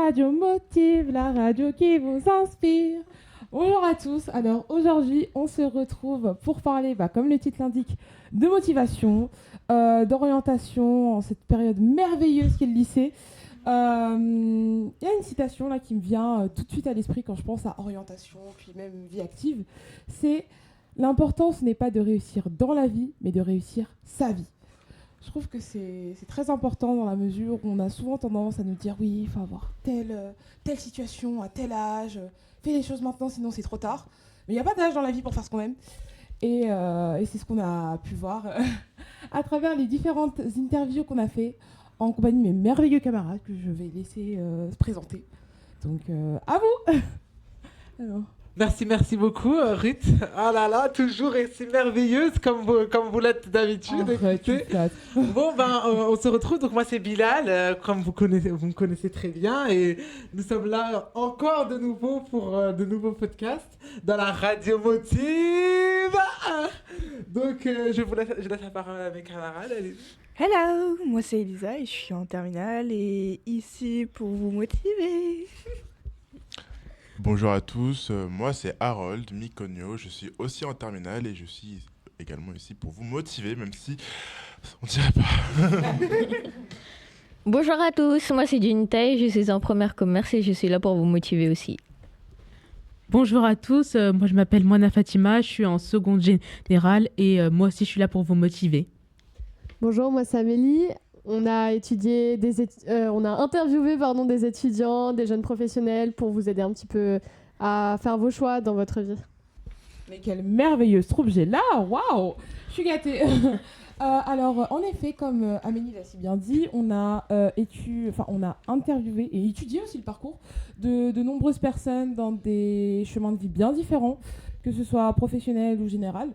Radio Motive, la radio qui vous inspire. Bonjour à tous. Alors aujourd'hui, on se retrouve pour parler, comme le titre l'indique, de motivation, d'orientation en cette période merveilleuse qu'est le lycée. Il y a une citation là qui me vient tout de suite à l'esprit quand je pense à orientation, puis même vie active. C'est l'important, ce n'est pas de réussir dans la vie, mais de réussir sa vie. Je trouve que c'est très important dans la mesure où on a souvent tendance à nous dire oui, il faut avoir telle situation à tel âge, fais les choses maintenant sinon c'est trop tard. Mais il n'y a pas d'âge dans la vie pour faire ce qu'on aime. Et c'est ce qu'on a pu voir à travers les différentes interviews qu'on a fait en compagnie de mes merveilleux camarades que je vais laisser se présenter. Donc à vous. Alors. Merci beaucoup Ruth. Ah là là, toujours aussi merveilleuse comme vous l'êtes d'habitude. Bon on se retrouve, donc moi c'est Bilal, comme vous me connaissez très bien, et nous sommes là encore de nouveau pour de nouveaux podcasts dans la Radio Motive. Donc je laisse la parole à mes camarades. Allez. Hello, moi c'est Elisa et je suis en terminale et ici pour vous motiver. Bonjour à tous, moi c'est Harold Miconio, je suis aussi en terminale et je suis également ici pour vous motiver, même si on dirait pas. Bonjour à tous, moi c'est Junitei, je suis en première commerce et je suis là pour vous motiver aussi. Bonjour à tous, moi je m'appelle Moana Fatima, je suis en seconde générale et moi aussi je suis là pour vous motiver. Bonjour, moi c'est Amélie. On a interviewé des étudiants, des jeunes professionnels pour vous aider un petit peu à faire vos choix dans votre vie. Mais quelle merveilleuse troupe j'ai là, waouh, je suis gâtée. Alors, en effet, comme Amélie l'a si bien dit, on a interviewé et étudié aussi le parcours de nombreuses personnes dans des chemins de vie bien différents, que ce soit professionnel ou général.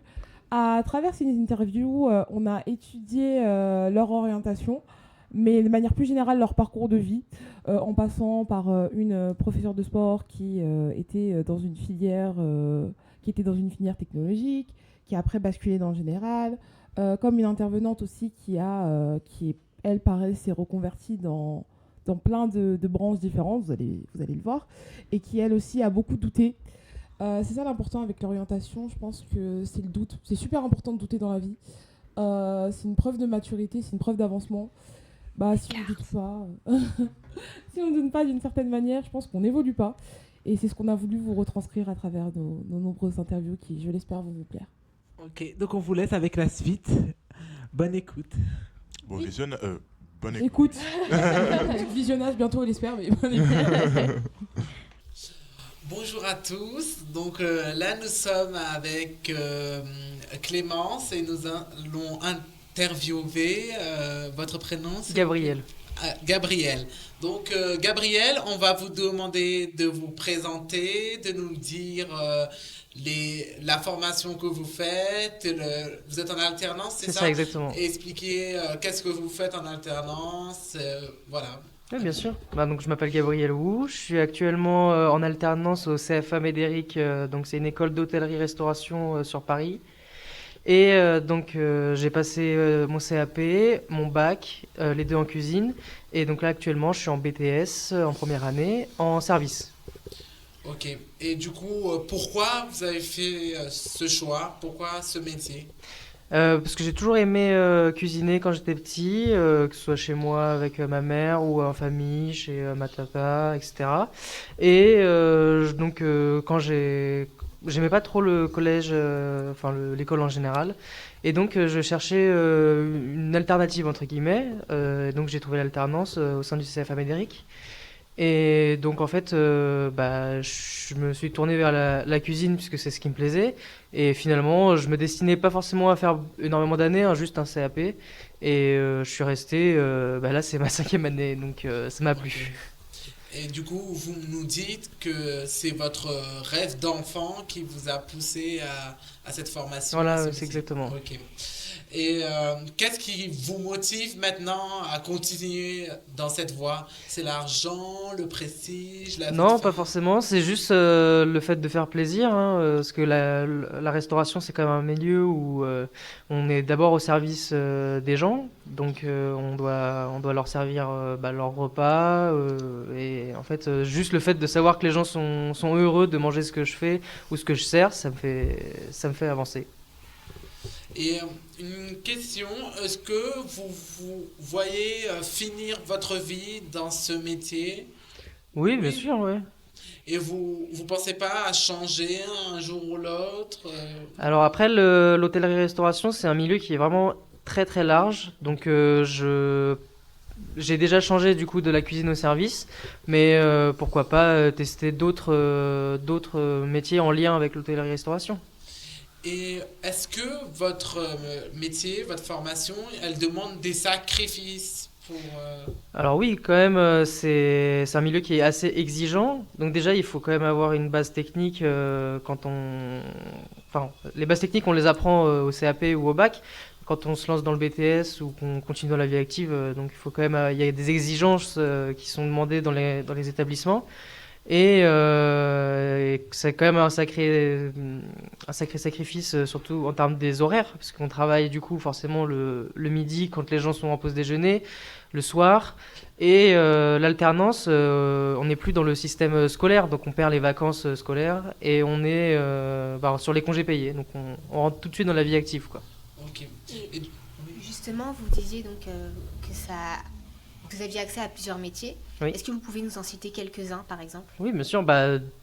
À travers ces interviews, on a étudié leur orientation, mais de manière plus générale leur parcours de vie, en passant par une professeure de sport qui était dans une filière technologique, qui a après basculé dans le général, comme une intervenante aussi qui elle pareil s'est reconvertie dans plein de branches différentes, vous allez le voir, et qui elle aussi a beaucoup douté. C'est ça l'important avec l'orientation, je pense que c'est le doute. C'est super important de douter dans la vie. C'est une preuve de maturité, c'est une preuve d'avancement. Si on ne doute pas, si on ne doute pas d'une certaine manière, je pense qu'on n'évolue pas. Et c'est ce qu'on a voulu vous retranscrire à travers nos nombreuses interviews qui, je l'espère, vont vous plaire. Ok, donc on vous laisse avec la suite. Bonne écoute. Bon, bonne écoute. Visionnage bientôt, on l'espère, mais bonne écoute. Bonjour à tous, donc là nous sommes avec Clémence et nous allons interviewer, votre prénom c'est Gabriel. Gabriel. Donc Gabriel, on va vous demander de vous présenter, de nous dire la formation que vous faites, vous êtes en alternance, c'est ça? C'est ça, exactement. Et expliquer qu'est-ce que vous faites en alternance, voilà. Oui, bien sûr. Donc, je m'appelle Gabriel Wu. Je suis actuellement en alternance au CFA Médéric. Donc, c'est une école d'hôtellerie-restauration sur Paris. Et j'ai passé mon CAP, mon bac, les deux en cuisine. Et donc là, actuellement, je suis en BTS en première année, en service. Ok. Et du coup, pourquoi vous avez fait ce choix? Pourquoi ce métier? Parce que j'ai toujours aimé cuisiner quand j'étais petit, que ce soit chez moi avec ma mère ou en famille, chez ma tata, etc. Et quand j'aimais pas trop le collège, l'école en général, et donc je cherchais une alternative entre guillemets. Donc j'ai trouvé l'alternance au sein du CFA Médéric. Et donc en fait, je me suis tourné vers la cuisine puisque c'est ce qui me plaisait. Et finalement, je me destinais pas forcément à faire énormément d'années, juste un CAP. Et je suis resté, là c'est ma 5e année, donc ça m'a plu. Et du coup, vous nous dites que c'est votre rêve d'enfant qui vous a poussé à cette formation. Voilà, c'est exactement. Ok. Et qu'est-ce qui vous motive maintenant à continuer dans cette voie? C'est l'argent, le prestige, la Non, pas forcément. C'est juste le fait de faire plaisir, parce que la restauration, c'est quand même un milieu où on est d'abord au service des gens. Donc on doit leur servir leur repas et fait, juste le fait de savoir que les gens sont heureux de manger ce que je fais ou ce que je sers, ça me fait avancer. Et une question, est-ce que vous voyez finir votre vie dans ce métier? Oui, bien sûr, ouais. Et vous pensez pas à changer un jour ou l'autre? Alors après, l'hôtellerie-restauration, c'est un milieu qui est vraiment très très large. Donc j'ai déjà changé du coup de la cuisine au service, mais pourquoi pas tester d'autres métiers en lien avec l'hôtellerie-restauration. Et est-ce que votre métier, votre formation, elle demande des sacrifices pour... Alors oui, quand même, c'est un milieu qui est assez exigeant. Donc déjà, il faut quand même avoir une base technique Enfin, les bases techniques, on les apprend au CAP ou au bac. Quand on se lance dans le BTS ou qu'on continue dans la vie active, donc il faut quand même, il y a des exigences qui sont demandées dans les établissements. Et c'est quand même un sacré sacrifice, surtout en termes des horaires, parce qu'on travaille du coup forcément le midi quand les gens sont en pause déjeuner, le soir, et l'alternance, on n'est plus dans le système scolaire, donc on perd les vacances scolaires et on est sur les congés payés, donc on rentre tout de suite dans la vie active, quoi. Ok. Et justement, vous disiez donc que vous aviez accès à plusieurs métiers. Oui. Est-ce que vous pouvez nous en citer quelques-uns, par exemple? Oui, bien sûr.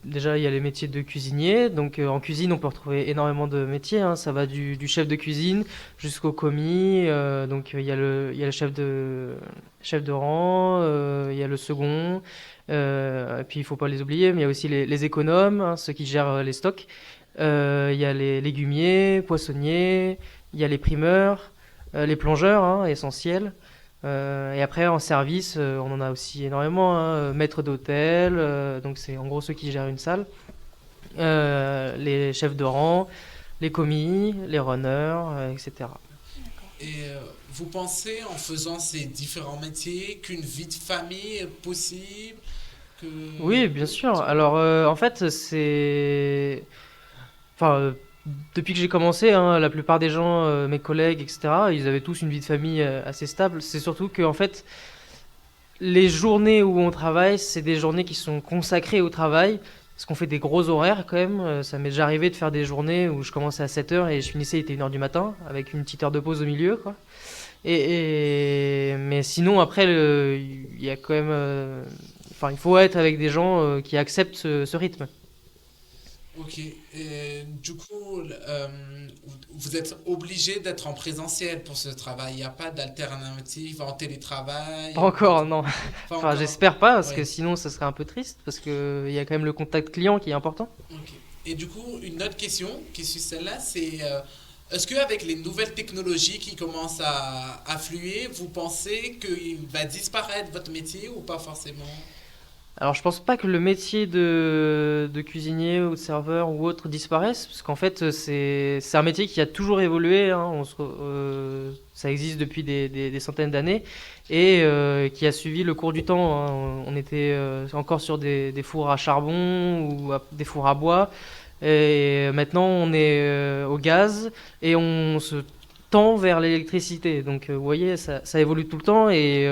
Déjà, il y a les métiers de cuisinier. Donc, en cuisine, on peut retrouver énormément de métiers, hein. Ça va du chef de cuisine jusqu'au commis. Donc, il y a le chef de rang, il y a le second. Et puis, il ne faut pas les oublier, mais il y a aussi les économes, hein, ceux qui gèrent les stocks. Il y a les légumiers, poissonniers. Il y a les primeurs, les plongeurs, hein, essentiels. Et après, en service, on en a aussi énormément, hein, maître d'hôtel, donc c'est en gros ceux qui gèrent une salle, les chefs de rang, les commis, les runners, etc. Et vous pensez, en faisant ces différents métiers, qu'une vie de famille est possible? Oui, bien sûr. Alors, en fait, Enfin, depuis que j'ai commencé, hein, la plupart des gens, mes collègues, etc., ils avaient tous une vie de famille assez stable. C'est surtout que, en fait, les journées où on travaille, c'est des journées qui sont consacrées au travail, parce qu'on fait des gros horaires quand même. Ça m'est déjà arrivé de faire des journées où je commençais à 7h et je finissais, il était 1h du matin, avec une petite heure de pause au milieu, quoi. Mais sinon, après, il y a quand même... Enfin, il faut être avec des gens qui acceptent ce rythme. Ok. Et du coup, vous êtes obligé d'être en présentiel pour ce travail. Il n'y a pas d'alternative en télétravail? Pas encore, non. Pas Enfin, encore. j'espère pas, parce Ouais. que sinon, ça serait un peu triste, parce qu'il y a quand même le contact client qui est important. Ok. Et du coup, une autre question qui suit celle-là, c'est est-ce qu'avec les nouvelles technologies qui commencent à affluer, vous pensez qu'il va disparaître votre métier ou pas forcément? Alors, je pense pas que le métier de cuisinier ou de serveur ou autre disparaisse, parce qu'en fait, c'est un métier qui a toujours évolué, hein. Ça existe depuis des centaines d'années et qui a suivi le cours du temps, hein. On était encore sur des fours à charbon ou des fours à bois, et maintenant on est au gaz et on se tend vers l'électricité. Donc, vous voyez, ça évolue tout le temps et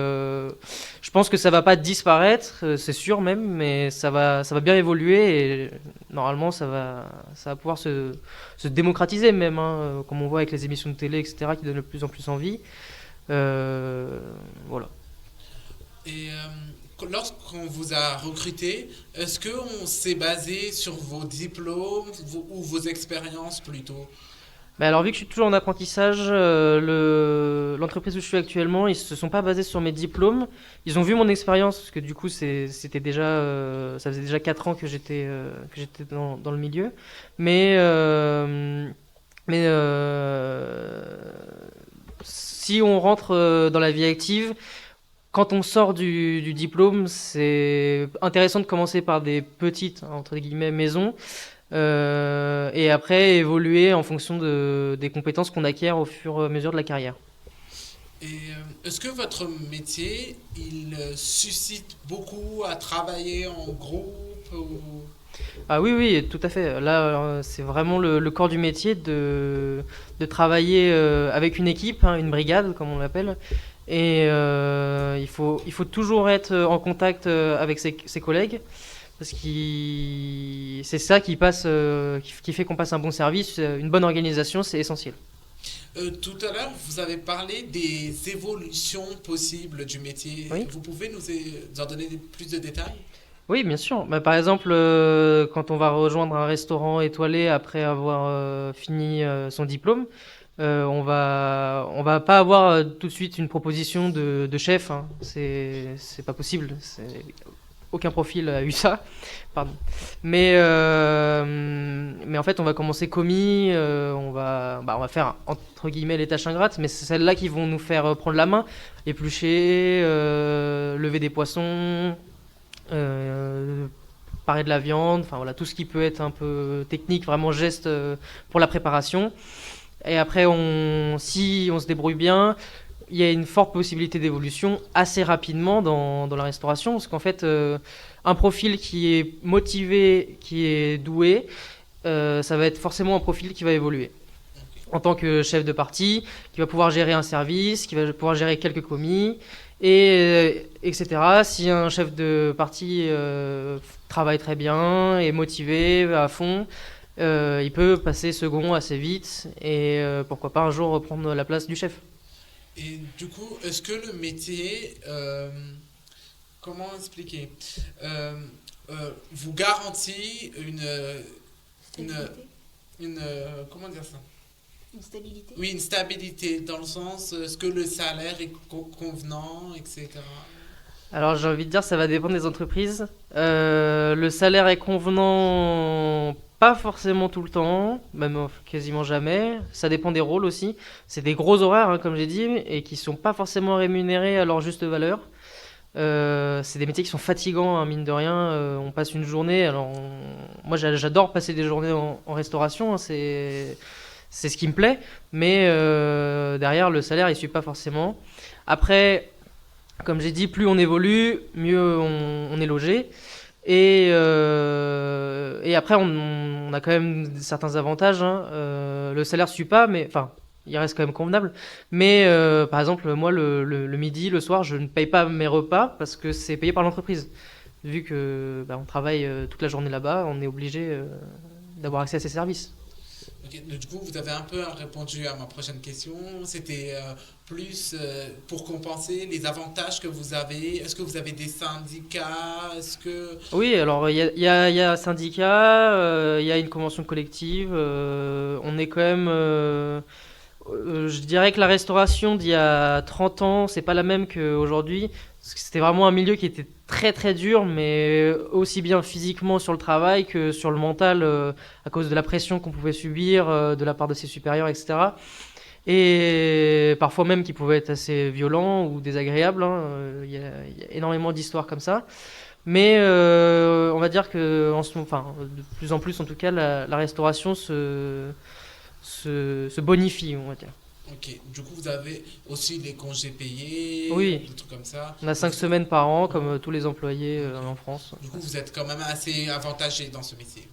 je pense que ça va pas disparaître, c'est sûr même, mais ça va bien évoluer et normalement ça va pouvoir se démocratiser même, hein, comme on voit avec les émissions de télé, etc., qui donnent de plus en plus envie. Voilà. Et lorsqu'on vous a recruté, est-ce qu'on s'est basé sur vos diplômes ou vos expériences plutôt? Mais alors, vu que je suis toujours en apprentissage, l'entreprise où je suis actuellement, ils se sont pas basés sur mes diplômes. Ils ont vu mon expérience, parce que du coup, c'était déjà, ça faisait déjà 4 ans que j'étais dans le milieu. Mais si on rentre dans la vie active, quand on sort du diplôme, c'est intéressant de commencer par des petites, entre guillemets, maisons. Et après évoluer en fonction des compétences qu'on acquiert au fur et à mesure de la carrière. Et est-ce que votre métier, il suscite beaucoup à travailler en groupe ou... Ah oui, oui, tout à fait. Là, c'est vraiment le corps du métier de travailler avec une équipe, hein, une brigade, comme on l'appelle, Et il faut toujours être en contact avec ses collègues, parce que c'est ça qui fait qu'on passe un bon service. Une bonne organisation, c'est essentiel. Tout à l'heure, vous avez parlé des évolutions possibles du métier. Oui. Vous pouvez nous en donner plus de détails? Oui, bien sûr. Bah, par exemple, quand on va rejoindre un restaurant étoilé après avoir fini son diplôme, on va pas avoir tout de suite une proposition de chef, hein. C'est pas possible. Aucun profil a eu ça. Pardon. Mais en fait, on va commencer commis. On va faire entre guillemets les tâches ingrates, mais c'est celles-là qui vont nous faire prendre la main, éplucher, lever des poissons. Parer de la viande, enfin voilà, tout ce qui peut être un peu technique, vraiment geste pour la préparation. Et après, si on se débrouille bien, il y a une forte possibilité d'évolution assez rapidement dans la restauration, parce qu'en fait, un profil qui est motivé, qui est doué, ça va être forcément un profil qui va évoluer. En tant que chef de partie, qui va pouvoir gérer un service, qui va pouvoir gérer quelques commis, etc. Si un chef de partie travaille très bien, est motivé, à fond, il peut passer second assez vite et pourquoi pas un jour reprendre la place du chef. Et du coup, est-ce que le métier, comment expliquer, vous garantit comment dire ça? Une stabilité? Oui, une stabilité, dans le sens, est-ce que le salaire est convenant, etc. Alors j'ai envie de dire, ça va dépendre des entreprises. Le salaire est convenant, pas forcément tout le temps, même quasiment jamais. Ça dépend des rôles aussi. C'est des gros horaires, hein, comme j'ai dit, et qui sont pas forcément rémunérés à leur juste valeur. C'est des métiers qui sont fatigants, hein, mine de rien. On passe une journée. Alors moi j'adore passer des journées en restauration, hein, c'est ce qui me plaît, mais derrière, le salaire, il ne suit pas forcément. Après, comme j'ai dit, plus on évolue, mieux on est logé. Et après, on a quand même certains avantages, hein. Le salaire ne suit pas, mais enfin, il reste quand même convenable. Mais par exemple, moi, le midi, le soir, je ne paye pas mes repas parce que c'est payé par l'entreprise. Vu que on travaille toute la journée là-bas, on est obligé d'avoir accès à ces services. Okay. Du coup, vous avez un peu répondu à ma prochaine question. C'était plus pour compenser les avantages que vous avez. Est-ce que vous avez des syndicats? Oui, alors il y a un syndicat, il y a une convention collective. On est quand même... je dirais que la restauration d'il y a 30 ans, c'est pas la même qu'aujourd'hui. C'était vraiment un milieu qui était très très dur, mais aussi bien physiquement sur le travail que sur le mental, à cause de la pression qu'on pouvait subir de la part de ses supérieurs, etc. Et parfois même qui pouvaient être assez violents ou désagréables, hein. Il y a énormément d'histoires comme ça. Mais on va dire que de plus en plus, en tout cas, la restauration se bonifie, on va dire. Ok, du coup vous avez aussi les congés payés, oui. Des trucs comme ça. On a 5 semaines par an, comme tous les employés en France. Du coup vous êtes quand même assez avantagé dans ce métier.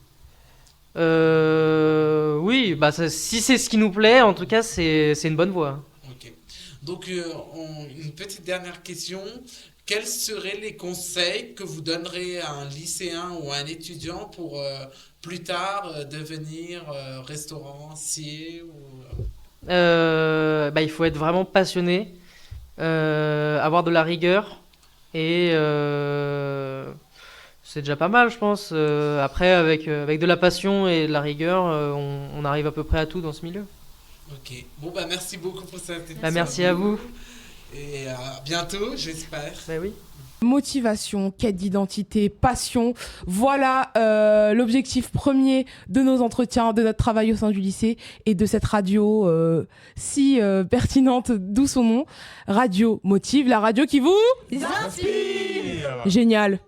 Oui, si c'est ce qui nous plaît, en tout cas c'est une bonne voie. Ok, donc une petite dernière question. Quels seraient les conseils que vous donnerez à un lycéen ou à un étudiant pour plus tard devenir restaurancier il faut être vraiment passionné, avoir de la rigueur et c'est déjà pas mal, je pense. Après, avec de la passion et de la rigueur, on arrive à peu près à tout dans ce milieu. Ok, bon merci beaucoup pour cette interview. Merci à vous. Et à bientôt, j'espère. Oui. Motivation, quête d'identité, passion, voilà l'objectif premier de nos entretiens, de notre travail au sein du lycée et de cette radio si pertinente, d'où son nom, Radio Motive, la radio qui vous inspire. Génial.